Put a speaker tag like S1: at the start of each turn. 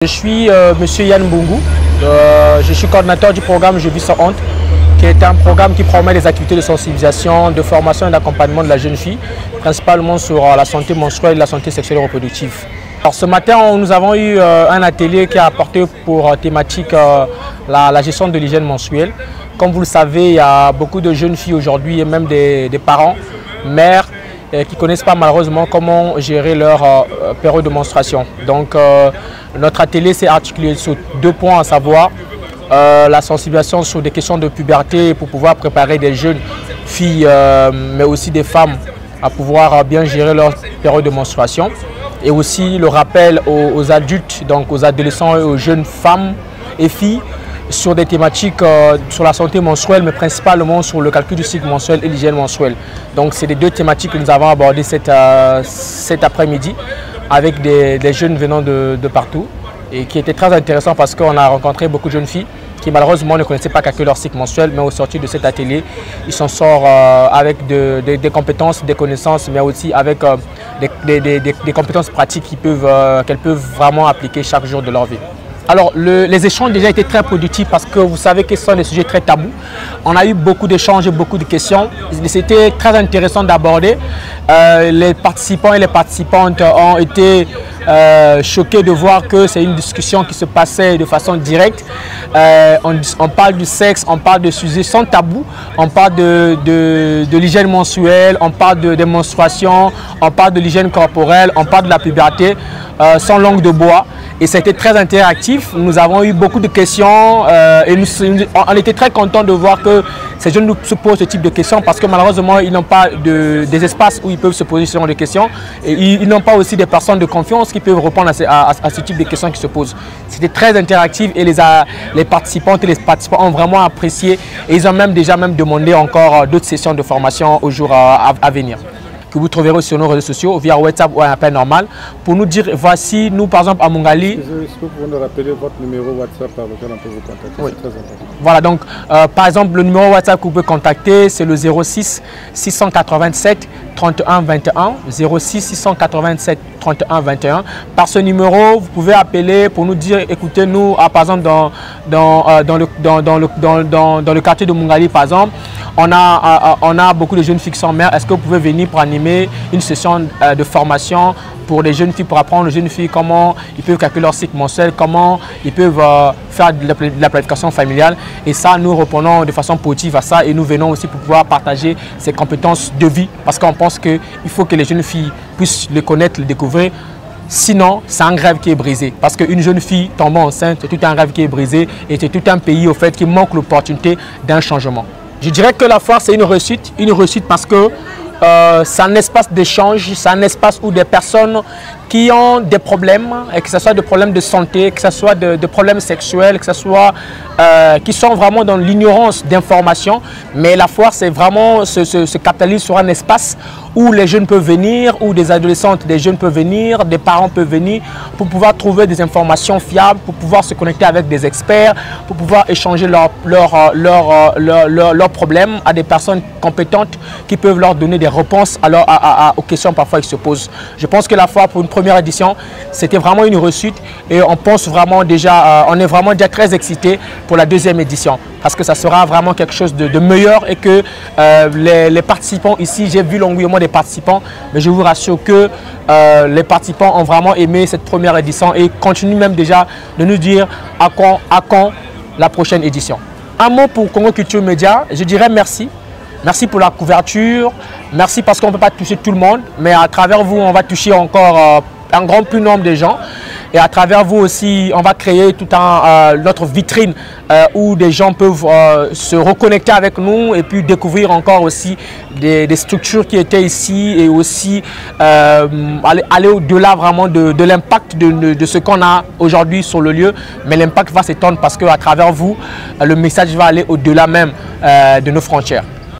S1: Je suis Monsieur Yann Mbungu, je suis coordinateur du programme Je vis sans honte, qui est un programme qui promet des activités de sensibilisation, de formation et d'accompagnement de la jeune fille, principalement sur la santé menstruelle et la santé sexuelle et reproductive. Alors, ce matin, nous avons eu un atelier qui a apporté pour thématique la gestion de l'hygiène menstruelle. Comme vous le savez, il y a beaucoup de jeunes filles aujourd'hui et même des parents, mères, qui ne connaissent pas malheureusement comment gérer leur période de menstruation. Donc notre atelier s'est articulé sur deux points, à savoir la sensibilisation sur des questions de puberté pour pouvoir préparer des jeunes filles mais aussi des femmes à pouvoir bien gérer leur période de menstruation, et aussi le rappel aux adultes, donc aux adolescents et aux jeunes femmes et filles sur des thématiques sur la santé menstruelle, mais principalement sur le calcul du cycle menstruel et l'hygiène menstruelle. Donc c'est les deux thématiques que nous avons abordées cet après-midi avec des jeunes venant de partout, et qui était très intéressant parce qu'on a rencontré beaucoup de jeunes filles qui malheureusement ne connaissaient pas calculer leur cycle menstruel, mais au sortir de cet atelier, ils s'en sortent avec des compétences, des connaissances, mais aussi avec des compétences pratiques qu'elles peuvent vraiment appliquer chaque jour de leur vie. Alors, les échanges ont déjà été très productifs parce que vous savez que ce sont des sujets très tabous. On a eu beaucoup d'échanges et beaucoup de questions. C'était très intéressant d'aborder. Les participants et les participantes ont été choqués de voir que c'est une discussion qui se passait de façon directe. On parle du sexe, on parle de sujets sans tabou, on parle de l'hygiène menstruelle, on parle des menstruations, on parle de l'hygiène corporelle, on parle de la puberté sans langue de bois. Et c'était très interactif. Nous avons eu beaucoup de questions et on était très contents de voir que ces jeunes nous se posent ce type de questions, parce que malheureusement ils n'ont pas des espaces où ils peuvent se poser ce genre de questions, et ils n'ont pas aussi des personnes de confiance qui peuvent répondre à ce type de questions qui se posent. C'était très interactif et les participantes et les participants ont vraiment apprécié, et ils ont déjà demandé encore d'autres sessions de formation au jour à venir, que vous trouverez sur nos réseaux sociaux via WhatsApp ou un appel normal, pour nous dire voici, nous par exemple à Mungali.
S2: Est-ce que vous pouvez nous rappeler votre numéro WhatsApp par lequel on peut vous contacter?
S1: Oui.
S2: C'est très important.
S1: Voilà, donc par exemple le numéro WhatsApp que vous pouvez contacter, c'est le 06 687 31 21, 06 687 31 21. Par ce numéro, vous pouvez appeler pour nous dire, écoutez, nous, par exemple dans le quartier de Mungali, par exemple, on a beaucoup de jeunes filles qui sont mères. Est-ce que vous pouvez venir pour animer une session de formation pour les jeunes filles, pour apprendre aux jeunes filles comment ils peuvent calculer leur cycle menstruel, comment ils peuvent faire de la planification familiale. Et ça, nous répondons de façon positive à ça, et nous venons aussi pour pouvoir partager ces compétences de vie, parce qu'on pense qu'il faut que les jeunes filles puissent le connaître, le découvrir. Sinon, c'est un rêve qui est brisé. Parce qu'une jeune fille tombant enceinte, c'est tout un rêve qui est brisé, et c'est tout un pays au fait qui manque l'opportunité d'un changement. Je dirais que la foire, c'est une réussite parce que c'est un espace d'échange, c'est un espace où des personnes qui ont des problèmes, et que ce soit des problèmes de santé, que ce soit des problèmes sexuels, que ce soit qui sont vraiment dans l'ignorance d'informations. Mais la foire, c'est vraiment se capitalise sur un espace où les jeunes peuvent venir, où des adolescentes, des jeunes peuvent venir, des parents peuvent venir pour pouvoir trouver des informations fiables, pour pouvoir se connecter avec des experts, pour pouvoir échanger leurs problèmes à des personnes compétentes qui peuvent leur donner des réponses aux questions parfois qui se posent. Je pense que la foire, pour une première édition, c'était vraiment une réussite, et on pense vraiment déjà, on est vraiment déjà très excités pour la deuxième édition, parce que ça sera vraiment quelque chose de meilleur, et que les participants ici, j'ai vu l'engouement des participants, mais je vous rassure que les participants ont vraiment aimé cette première édition et continuent même déjà de nous dire à quand la prochaine édition. Un mot pour Congo Culture Média, je dirais merci. Merci pour la couverture, merci parce qu'on ne peut pas toucher tout le monde, mais à travers vous, on va toucher encore un grand plus nombre de gens. Et à travers vous aussi, on va créer tout notre vitrine où des gens peuvent se reconnecter avec nous, et puis découvrir encore aussi des structures qui étaient ici, et aussi aller au-delà vraiment de l'impact de ce qu'on a aujourd'hui sur le lieu. Mais l'impact va s'étendre parce qu'à travers vous, le message va aller au-delà même de nos frontières.